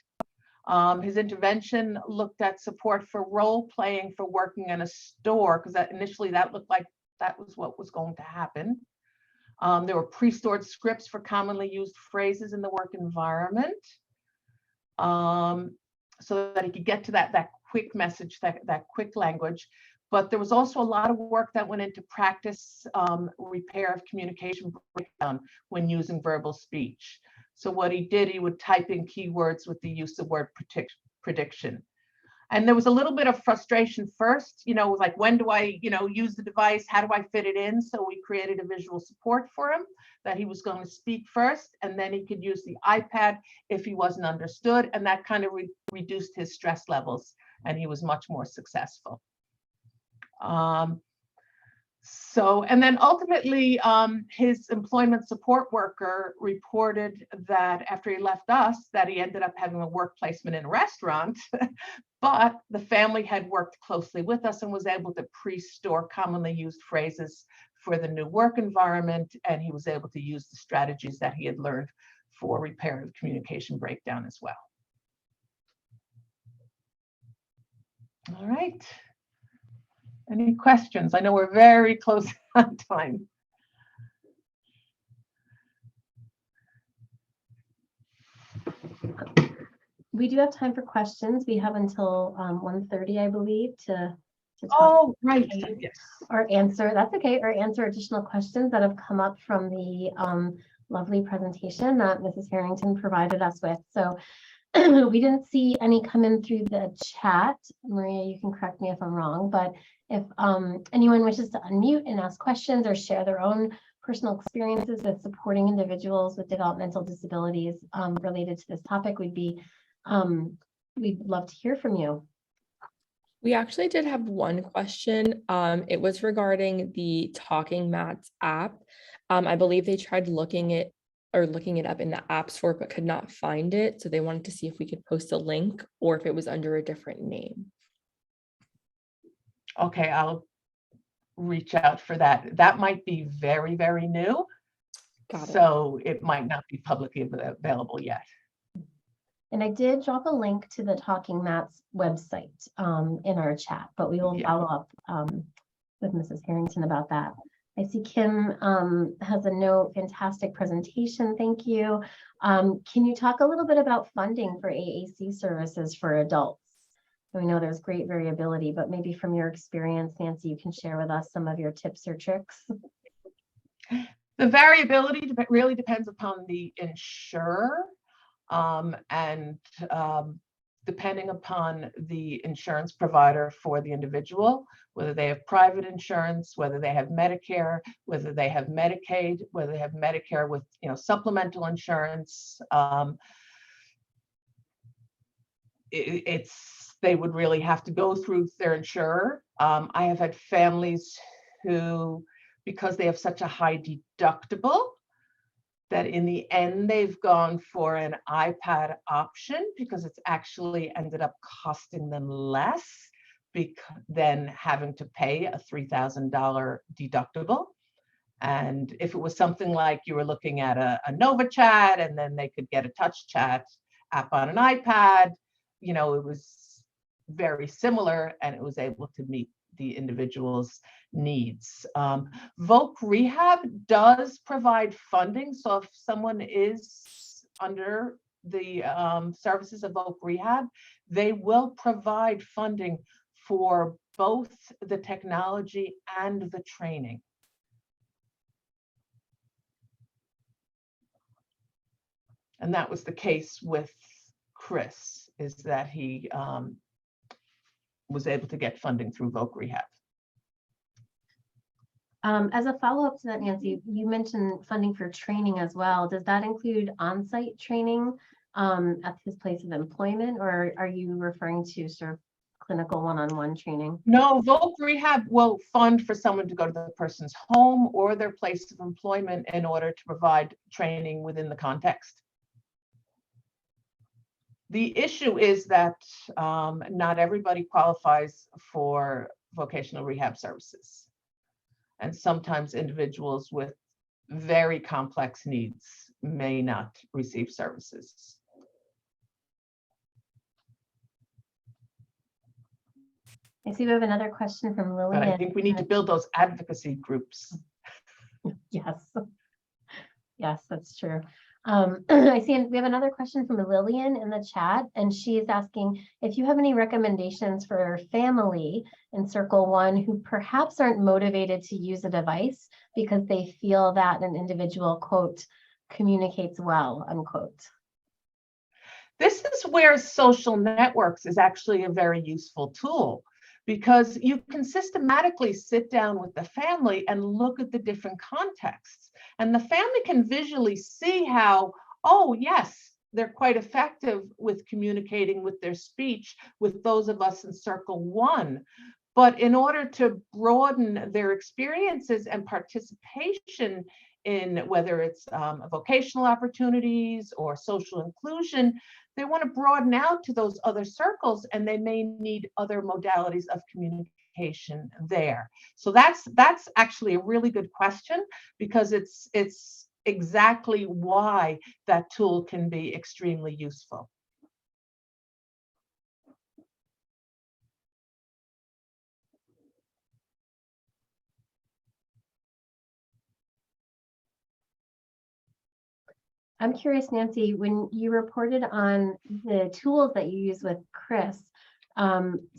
His intervention looked at support for role playing for working in a store, because initially that looked like that was what was going to happen. There were pre-stored scripts for commonly used phrases in the work environment, so that he could get to that quick message, that quick language. But there was also a lot of work that went into practice repair of communication breakdown when using verbal speech. So what he did, he would type in keywords with the use of word prediction. And there was a little bit of frustration first, like, when do I, use the device? How do I fit it in? So we created a visual support for him that he was going to speak first, and then he could use the iPad if he wasn't understood. And that kind of reduced his stress levels, and he was much more successful. And then ultimately, his employment support worker reported that after he left us, that he ended up having a work placement in a restaurant, but the family had worked closely with us and was able to pre-store commonly used phrases for the new work environment, and he was able to use the strategies that he had learned for repair of communication breakdown as well. All right. Any questions? I know we're very close on time. We do have time for questions. We have until 1:30, I believe, to talk. Oh, right. Yes. Or answer, that's okay, or answer additional questions that have come up from the lovely presentation that Mrs. Harrington provided us with. So we didn't see any come in through the chat. Maria, you can correct me if I'm wrong, but if anyone wishes to unmute and ask questions or share their own personal experiences with supporting individuals with developmental disabilities related to this topic, we'd love to hear from you. We actually did have one question. It was regarding the Talking Mats app. I believe they tried looking it up in the App Store, but could not find it. So they wanted to see if we could post a link or if it was under a different name. Okay, I'll reach out for that. That might be very, very new. Got it. So it might not be publicly available yet. And I did drop a link to the Talking Mats website in our chat, but we will follow up with Mrs. Harrington about that. I see Kim has a note, fantastic presentation, thank you. Can you talk a little bit about funding for AAC services for adults? We know there's great variability, but maybe from your experience, Nancy, you can share with us some of your tips or tricks. The variability really depends upon the insurer, and depending upon the insurance provider for the individual, whether they have private insurance, whether they have Medicare, whether they have Medicaid, whether they have Medicare with supplemental insurance. They would really have to go through their insurer. I have had families who, because they have such a high deductible, that in the end they've gone for an iPad option because it's actually ended up costing them less than having to pay a $3,000 deductible. And if it was something like you were looking at a Nova Chat and then they could get a touch chat app on an iPad, it was very similar and it was able to meet the individual's needs. Voc Rehab does provide funding. So if someone is under the services of Voc Rehab, they will provide funding for both the technology and the training. And that was the case with Chris, is that he was able to get funding through Voc Rehab. As a follow-up to that, Nancy, you mentioned funding for training as well. Does that include on-site training at his place of employment, or are you referring to sort of clinical one-on-one training? No, Voc Rehab will fund for someone to go to the person's home or their place of employment in order to provide training within the context. The issue is that not everybody qualifies for vocational rehab services. And sometimes individuals with very complex needs may not receive services. I see we have another question from But I Lillian. think we need to build those advocacy groups. Yes. Yes, that's true. I see we have another question from Lillian in the chat, and she is asking if you have any recommendations for family in Circle 1 who perhaps aren't motivated to use a device because they feel that an individual, quote, communicates well, unquote. This is where social networks is actually a very useful tool, because you can systematically sit down with the family and look at the different contexts. And the family can visually see how, oh, yes, they're quite effective with communicating with their speech with those of us in Circle 1. But in order to broaden their experiences and participation in whether it's vocational opportunities or social inclusion, they want to broaden out to those other circles, and they may need other modalities of communication there. So that's actually a really good question, because it's exactly why that tool can be extremely useful. I'm curious, Nancy, when you reported on the tools that you use with Chris,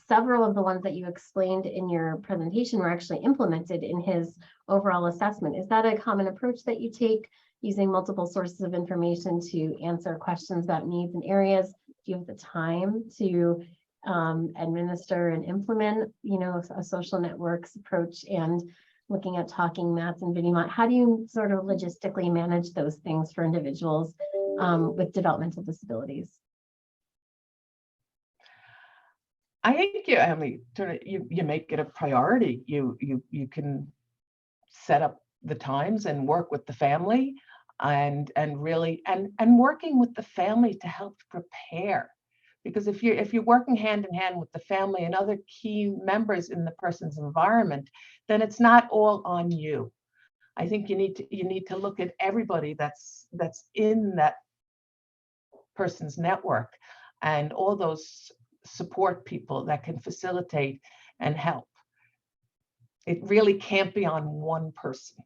several of the ones that you explained in your presentation were actually implemented in his overall assessment. Is that a common approach that you take, using multiple sources of information to answer questions about needs and areas? Do you have the time to administer and implement, a social networks approach and looking at talking mats and video mat? How do you sort of logistically manage those things for individuals with developmental disabilities? I think you make it a priority. You can set up the times and work with the family, and really working with the family to help prepare. Because if you're working hand in hand with the family and other key members in the person's environment, then it's not all on you. I think you need to look at everybody that's in that person's network, and all those support people that can facilitate and help. It really can't be on one person.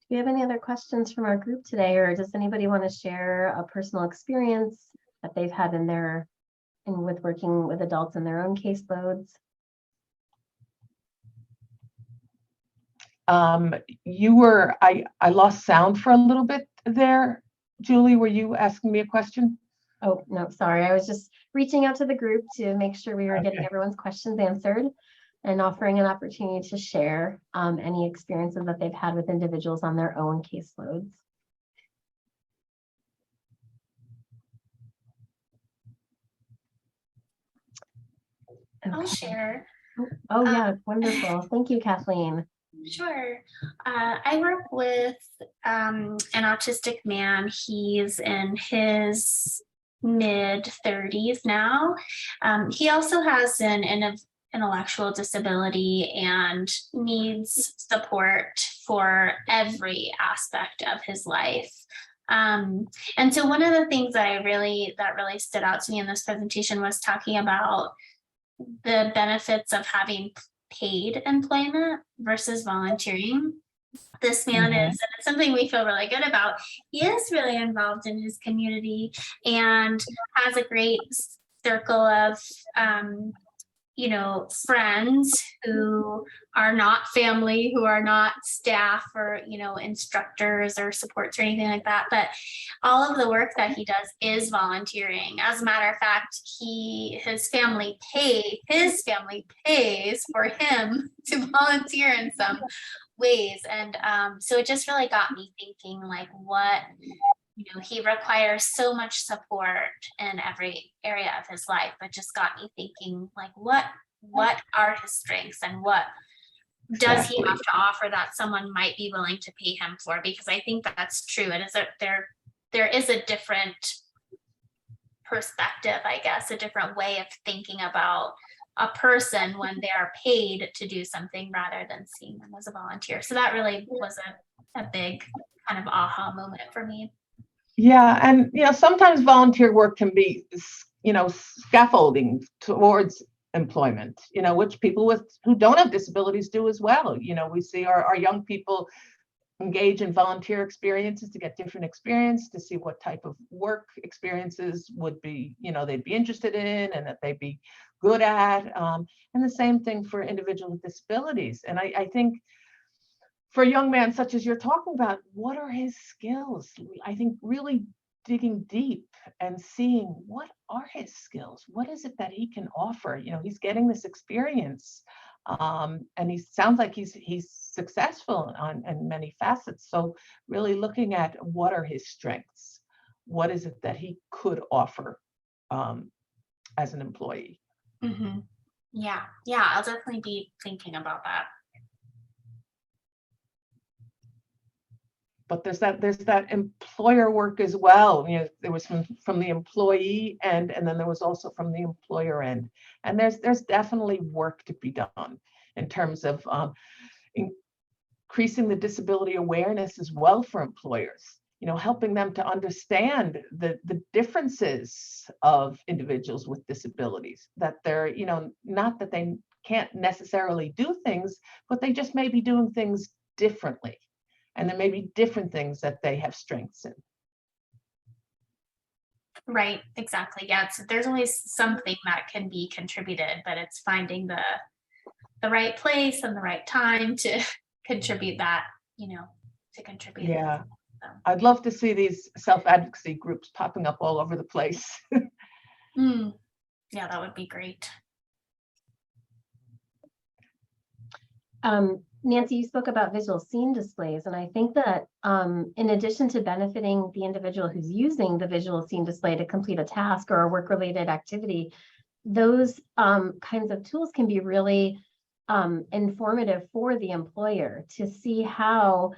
Do we have any other questions from our group today, or does anybody want to share a personal experience that they've had with working with adults in their own caseloads? I lost sound for a little bit there. Julie, were you asking me a question? Oh, no, sorry. I was just reaching out to the group to make sure we were getting everyone's questions answered, and offering an opportunity to share any experiences that they've had with individuals on their own caseloads. Okay. I'll share. Oh yeah, wonderful. Thank you, Kathleen. Sure. I work with an autistic man. He's in his mid-30s now. He also has an intellectual disability and needs support for every aspect of his life. And so one of the things that really stood out to me in this presentation was talking about the benefits of having paid employment versus volunteering. This man is, and it's something we feel really good about, he is really involved in his community and has a great circle of friends who are not family, who are not staff or, instructors or supports or anything like that. But all of the work that he does is volunteering. As a matter of fact, his family pays for him to volunteer in some ways. And so it just really got me thinking, like, what, he requires so much support in every area of his life, but just got me thinking, like, what are his strengths, and what does he Exactly. have to offer that someone might be willing to pay him for? Because I think that's true. It is there is a different perspective, I guess, a different way of thinking about a person when they are paid to do something rather than seeing them as a volunteer. So that really was a big kind of aha moment for me. Yeah, and sometimes volunteer work can be scaffolding towards employment, which people who don't have disabilities do as well. We see our young people engage in volunteer experiences to get different experience, to see what type of work experiences would be, they'd be interested in and that they'd be good at. And the same thing for individuals with disabilities. And I think for a young man such as you're talking about, what are his skills? I think really digging deep and seeing what are his skills? What is it that he can offer? He's getting this experience. And he sounds like he's successful in many facets. So really looking at what are his strengths? What is it that he could offer as an employee? Mm-hmm. Yeah, I'll definitely be thinking about that. But there's that employer work as well. There was from the employee end, and then there was also from the employer end. And there's definitely work to be done in terms of increasing the disability awareness as well for employers. Helping them to understand the differences of individuals with disabilities. That they're, not that they can't necessarily do things, but they just may be doing things differently. And there may be different things that they have strengths in. Right, exactly. Yeah, there's always something that can be contributed, but it's finding the right place and the right time to contribute that, to contribute. Yeah, I'd love to see these self-advocacy groups popping up all over the place. Yeah, that would be great. Nancy, you spoke about visual scene displays, and I think that in addition to benefiting the individual who's using the visual scene display to complete a task or a work-related activity, those kinds of tools can be really informative for the employer to see how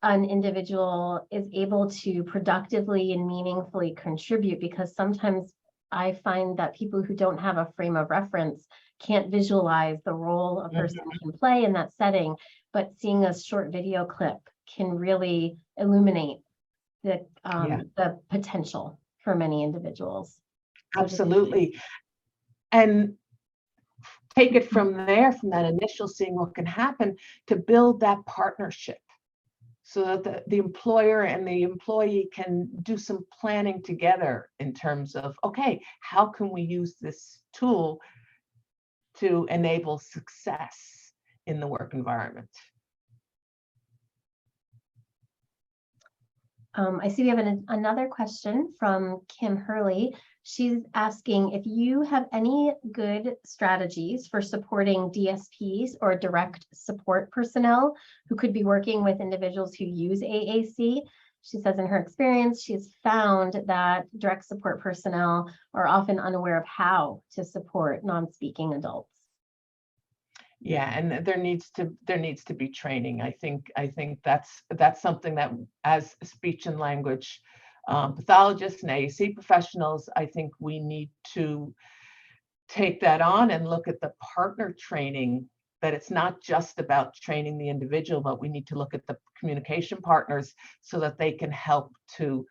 an individual is able to productively and meaningfully contribute, because sometimes I find that people who don't have a frame of reference can't visualize the role a person can play in that setting, but seeing a short video clip can really illuminate the potential for many individuals. Absolutely. And take it from there, from that initial seeing what can happen, to build that partnership so that the employer and the employee can do some planning together in terms of, okay, how can we use this tool to enable success in the work environment? I see we have another question from Kim Hurley. She's asking if you have any good strategies for supporting DSPs or direct support personnel who could be working with individuals who use AAC. She says in her experience, she's found that direct support personnel are often unaware of how to support non-speaking adults. Yeah, and there needs to be training. I think that's something that, as speech and language pathologists and AAC professionals, I think we need to take that on and look at the partner training. That it's not just about training the individual, but we need to look at the communication partners so that they can help to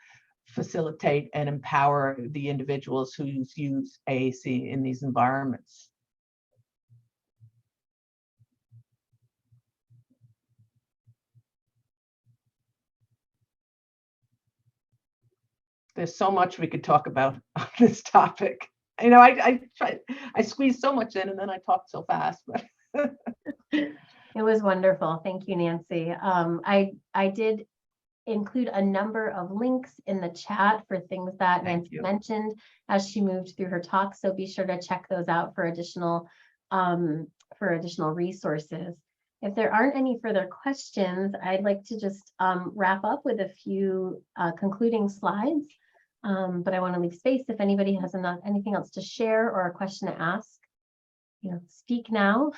facilitate and empower the individuals who use AAC in these environments. There's so much we could talk about on this topic. I squeezed so much in and then I talked so fast. But it was wonderful. Thank you, Nancy. I did include a number of links in the chat for things that Nancy mentioned as she moved through her talk. So be sure to check those out for additional resources. If there aren't any further questions, I'd like to just wrap up with a few concluding slides. But I want to leave space if anybody has anything else to share or a question to ask. Speak now.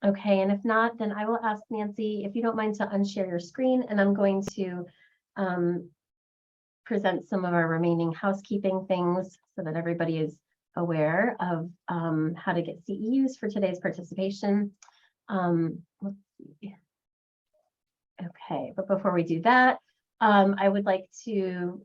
Okay, and if not, then I will ask Nancy, if you don't mind, to unshare your screen, and I'm going to present some of our remaining housekeeping things so that everybody is aware of how to get CEUs for today's participation. Let's see. Okay, but before we do that, I would like to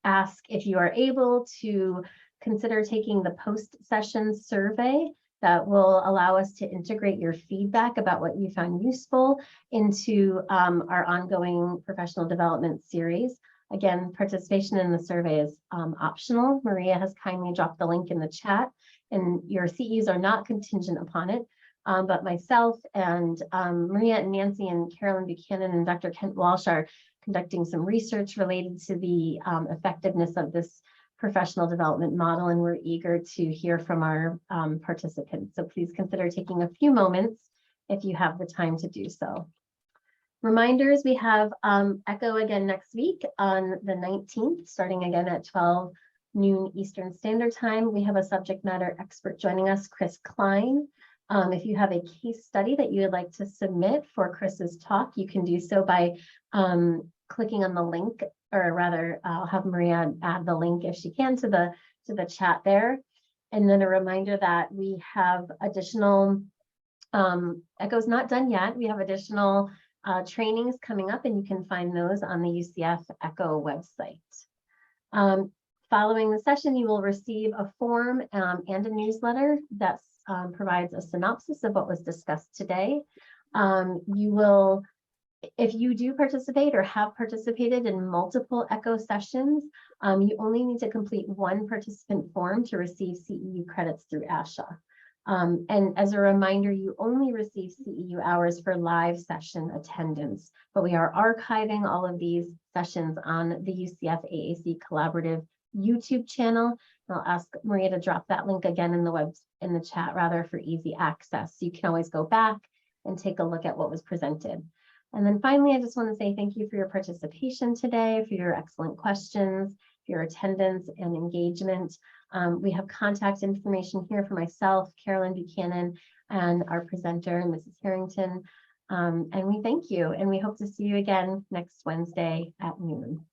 ask if you are able to consider taking the post-session survey that will allow us to integrate your feedback about what you found useful into our ongoing professional development series. Again, participation in the survey is optional. Maria has kindly dropped the link in the chat, and your CEs are not contingent upon it. But myself and Maria and Nancy and Carolyn Buchanan and Dr. Kent Walsh are conducting some research related to the effectiveness of this professional development model, and we're eager to hear from our participants. So please consider taking a few moments if you have the time to do so. Reminders, we have ECHO again next week on the 19th, starting again at 12 noon Eastern Standard Time. We have a subject matter expert joining us, Chris Klein. If you have a case study that you would like to submit for Chris's talk, you can do so by clicking on the link, or rather, I'll have Maria add the link if she can to the chat there. And then a reminder that we have additional, ECHO's not done yet. We have additional trainings coming up, and you can find those on the UCF ECHO website. Following the session, you will receive a form and a newsletter that provides a synopsis of what was discussed today. You will, if you do participate or have participated in multiple ECHO sessions, you only need to complete one participant form to receive CEU credits through ASHA. And as a reminder, you only receive CEU hours for live session attendance, but we are archiving all of these sessions on the UCF AAC Collaborative YouTube channel. I'll ask Maria to drop that link again in the chat rather, for easy access. So you can always go back and take a look at what was presented. And then finally, I just want to say thank you for your participation today, for your excellent questions, for your attendance and engagement. We have contact information here for myself, Carolyn Buchanan, and our presenter, Mrs. Harrington. And we thank you, and we hope to see you again next Wednesday at noon.